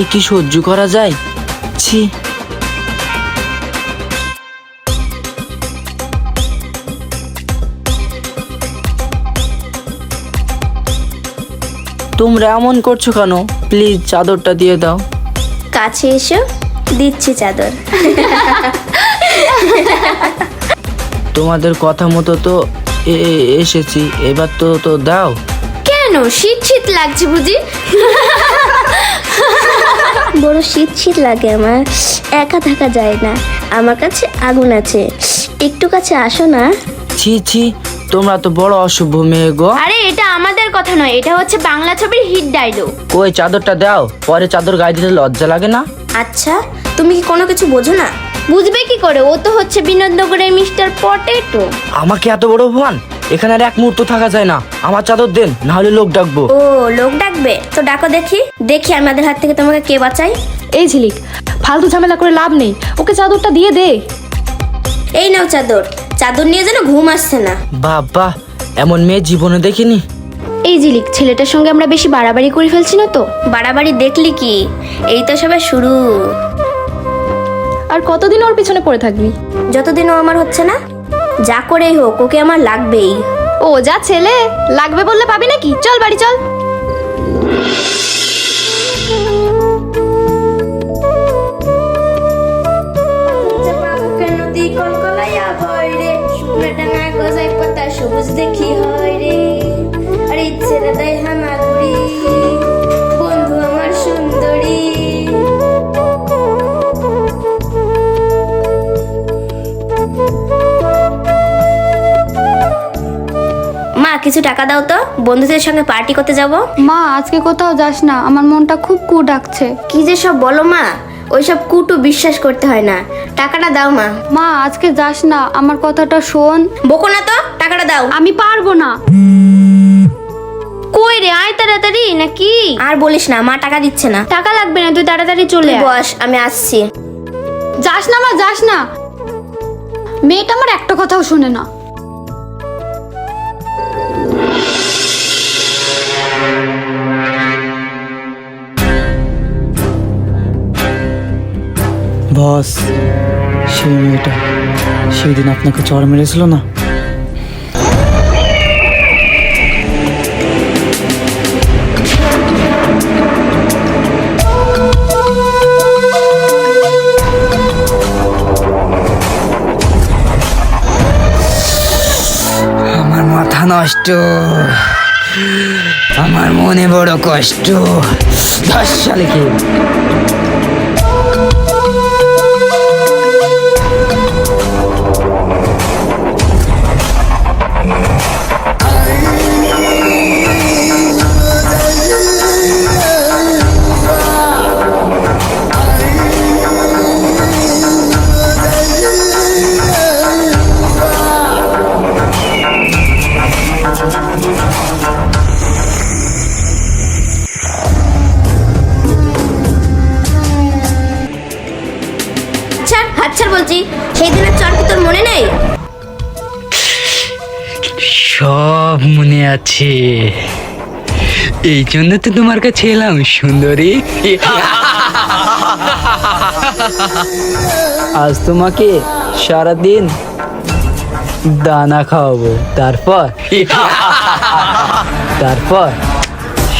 এ কি সহ্য করা যায়? ছি। তোমরা এমন করছো কেন? প্লিজ চাদরটা দিয়ে দাও। কাছে এসো, দিচ্ছি চাদর। তোমাদের কথা মতো তো এসেছি, এবার তো তো দাও। কেন, শীত শীত লাগছে বুঝি? বড় শীত শীত লাগে আমার, একা থাকা যায় না। আমার কাছে আগুন আছে, একটু কাছে আসো না। ছি ছি, তোমরা তো বড় অশুভ মেয়ে গো। আরে এটা আমাদের কথা নয়, এটা হচ্ছে বাংলা ছবির হিট ডায়লগ। ওই চাদরটা দাও, পরে চাদর গায়ে দিতে লজ্জা লাগে না? আচ্ছা, তুমি কি কোনো কিছু বোঝো না? বুঝবে কি করে, ও তো হচ্ছে বিনোদনগরের মিস্টার পটেটো। আমাকে এত বড় অপমান! এখানে আর এক মুহূর্ত থাকা যায় না। আমার চাদর দেন, না হলে লোক ডাকবো। ও, লোক ডাকবে? তো ডাকো দেখি, দেখি আমাদের হাত থেকে তোমাকে কে বাঁচায়। এই ঝিলিক, ফালতু ঝামেলা করে লাভ নেই, ওকে চাদরটা দিয়ে দে। এই নাও চাদর, চাদর নিয়ে যেন ঘুম আসছে না। বাবা, এমন মেয়ে জীবনে দেখিনি। এই ঝিলিক, ছেলেটার সঙ্গে আমরা বেশি বাড়াবাড়ি করে ফেলছি না তো? বাড়াবাড়ি দেখলি কি, এই তো সবে শুরু। আর কতদিন ওর পিছনে পড়ে থাকবি? যতদিন ও আমার হচ্ছে না, যা করেই হোক ওকে আমার লাগবেই। ও যা ছেলে, লাগবে বললে পাবি নাকি? চল বাড়ি চল। সবুজ দেখি হয় রে, আর ইচ্ছেটা দেয় হামাগুড়ি, বন্ধু আমার সুন্দরী। মা, কিছু টাকা দাও তো, বন্ধুদের সঙ্গে পার্টি করতে যাব। মা, আজকে কোথাও যাস না, আমার মনটা খুব কু ডাকছে। কি যে সব বলো মা, ওইসব কুটু বিশ্বাস করতে হয় না। টাকাটা দাও মা। মা, আজকে যাস না, আমার কথাটা শোন। বকো না তো, টাকাটা দাও। আমি পারবো না। কই রে, আয় তাড়াতাড়ি। নাকি আর বলিস না, মা টাকা দিচ্ছে না। টাকা লাগবে না, তুই তাড়াতাড়ি চলে তুই আয়। বস, আমি আসছি। যাস না মা, যাস না। মেয়েটা আমার একটা কথাও শোনে না। বস, সেই মেয়েটা সেই দিন আপনাকে চড় মেরেছিল না? আমার মাথা নষ্ট, আমার মনে বড় কষ্ট। 10 সালে কি ছাড়, হাত ছাড় বলছি। সেই দিনের চর কি তোর মনে নেই? সব মনে আছে, এই জন্য তো তোমার কাছে এলাম সুন্দরী। আজ তোমাকে সারাদিন দানা খাওয়াবো, তারপর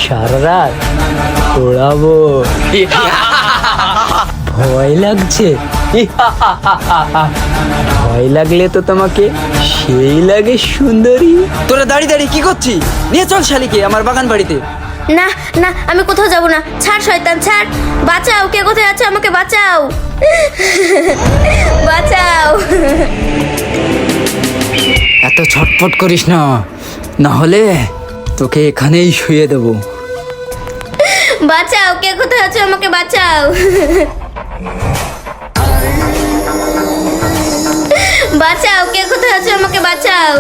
সারা রাত ওড়াবো। ভয় লাগছে? ভয় লাগলে তো তোমাকে সেই লাগে সুন্দরী। তোরা দাঁড়িয়ে দাঁড়িয়ে কি করছিস? নিয়ে চল শালিকে আমার বাগান বাড়িতে। না না, আমি কোথাও যাব না। ছাড় শয়তান, ছাড়। বাঁচাও, কে কোথায় আছে, আমাকে বাঁচাও। বাঁচাও। এত ছটফট করিস না, না হলে তোকে এখানেই শুয়ে দেবো। বাঁচাও, কে কোথায় আছে, আমাকে বাঁচাও। বাঁচাও, কে কোথায় আছে, আমাকে বাঁচাও।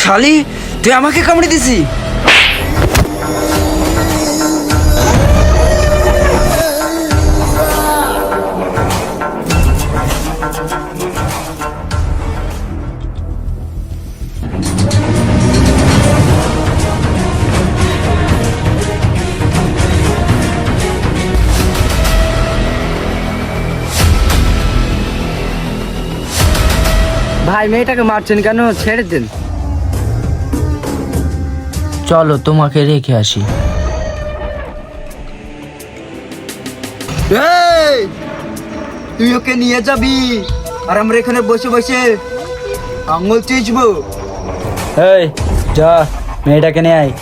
শালি, তুই আমাকে কামড়ে দিছি। ভাই মেয়েটাকে মারছেন কেন? ছেড়ে দেন। চলো তোমাকে রেখে আসি। এই, তুই ওকে নিয়ে যাবি আর আমরা এখানে বসে বসে আঙুল চিচবো? এই যা, মেয়েটাকে নিয়ে আয়।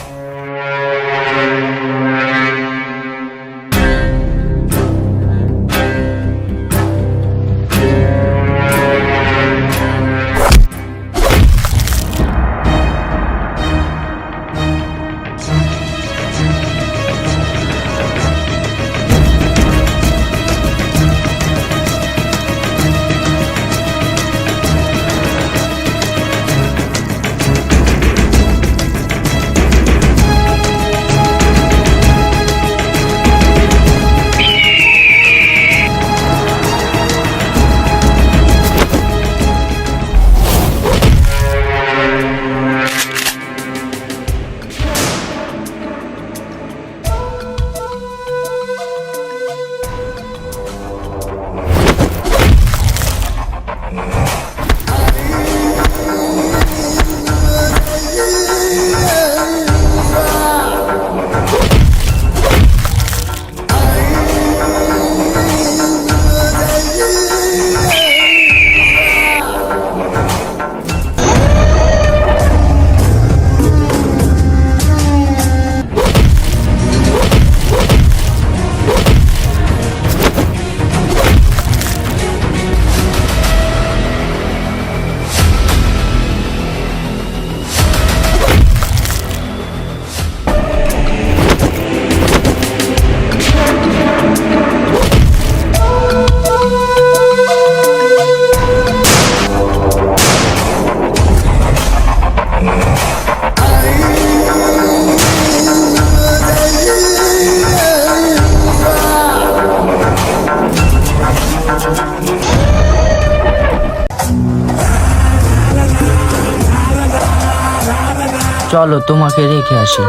চলো তোমাকে রেখে আসি।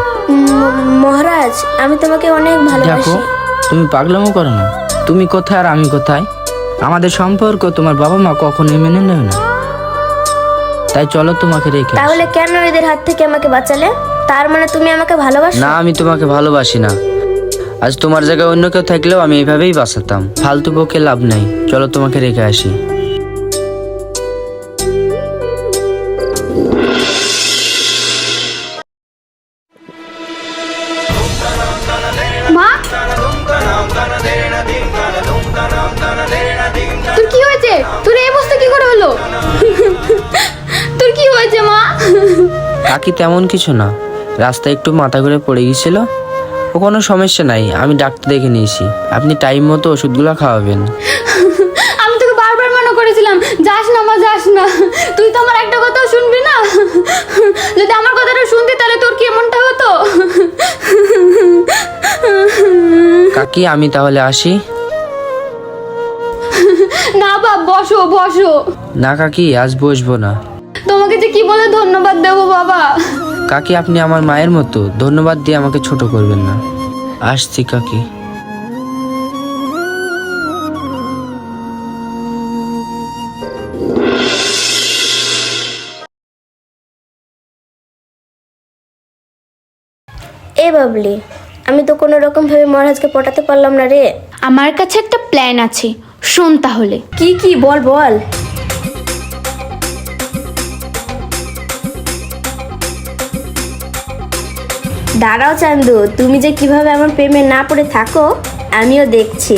মহারাজ, আমি তোমাকে অনেক দেখো, ভালোবাসি। তুমি পাগলামো করো না। তুমি কোথায় আর আমি কোথায়? আমাদের সম্পর্ক তোমার বাবা মা কখনোই মেনে নেবে না। তাই চলো তোমাকে রেখে আসি। তাহলে কেন এদের হাত থেকে আমাকে বাঁচালে? তার মানে তুমি আমাকে ভালোবাসো? না, আমি তোমাকে ভালোবাসি না। আজ তোমার জায়গায় অন্য কেউ থাকলেও আমি এইভাবেই বাঁচাতাম। ফালতু বকে লাভ নাই, চলো তোমাকে রেখে আসি। মা, তোর কি হয়েছে? তোর এই অবস্থা কি করে হলো? তোর কি হয়েছে মা? কাকি তেমন কিছু না, রাস্তায় একটু মাথা ঘুরে পড়ে গিয়েছিল। ও কোনো সমস্যা নাই, আমি ডাক্তার দেখে নিয়েছি। আপনি টাইম মতো ওষুধগুলো খাওয়াবেন। আমি তোকে বারবার মানা করেছিলাম, যাস না মা, যাস না। তুই তো আমার একটা কথাও শুনবি না। যদি আমার কথাটা শুনতি তাহলে তোর কি এমনটা হতো? কাকি আমি তাহলে আসি। না বাপ, বসো বসো। না কাকি, আজ বসবো না। তোমাকে যে কি বলে ধন্যবাদ দেবো বাবা। কাকি আপনি আমার মায়ের মতো, ধন্যবাদ দিয়ে আমাকে ছোট করবেন না। আসছি কাকি। এ বাবলি, আমি তো কোনো রকম ভাবে মহারাজকে পটাতে পারলাম না রে। আমার কাছে একটা প্ল্যান আছে, শোন তাহলে। কি কি বল বল। দাঁড়াও চান্দু, তুমি যে কিভাবে আমার প্রেমে না পড়ে থাকো আমিও দেখছি।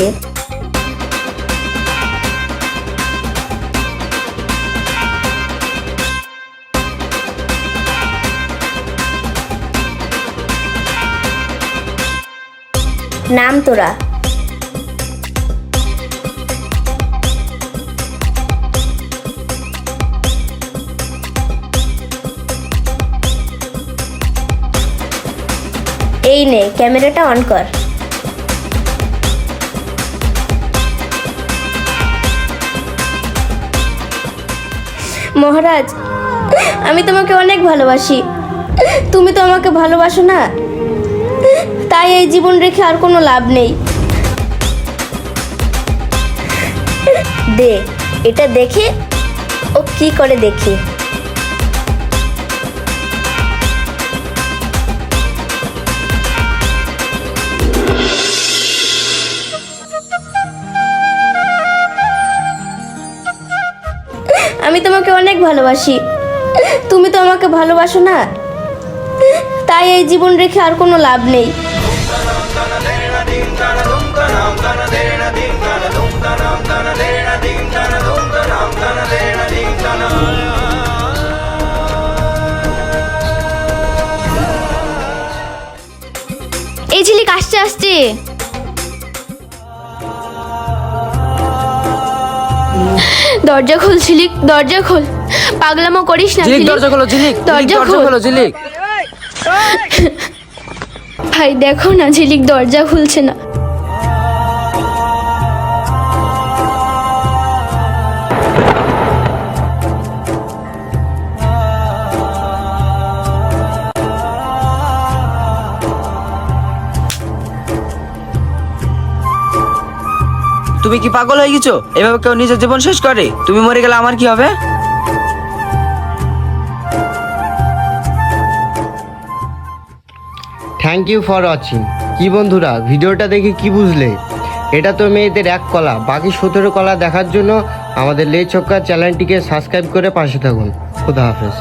নাম তোরা? এই নে, ক্যামেরাটা অন কর। মহারাজ, আমি তোমাকে অনেক ভালোবাসি। তুমি তো আমাকে ভালোবাসো না, তাই এই জীবন রেখে আর কোনো লাভ নেই। দে, এটা দেখে ও কি করে দেখি। আমি তোমাকে অনেক ভালোবাসি, তুমি তো আমাকে ভালোবাসো না, তাই এই জীবন রেখে আর কোনো লাভ নেই। এই ঝিলিক আসছে আসছে। দরজা খোল ঝিলিক, দরজা খোল, পাগলামো করিস না ঝিলিক ঝিলিক। দরজা খোলো, ঝিলিক দরজা দরজা খোল। খোলো ঝিলিক। ভাই দেখো না ঝিলিক দরজা খুলছে না। তুমি কি পাগল হয়ে গেছো? এভাবে কেউ নিজের জীবন শেষ করে? তুমি মরে গেলে আমার কি হবে? Thank you for watching. কি বন্ধুরা, ভিডিওটা দেখে কি বুঝলে? এটা তো মেয়েদের এক কলা, বাকি 17 কলা দেখার জন্য আমাদের লে ছক্কা চ্যানেলটিকে সাবস্ক্রাইব করে পাশে থাকুন। খুদা হাফেজ।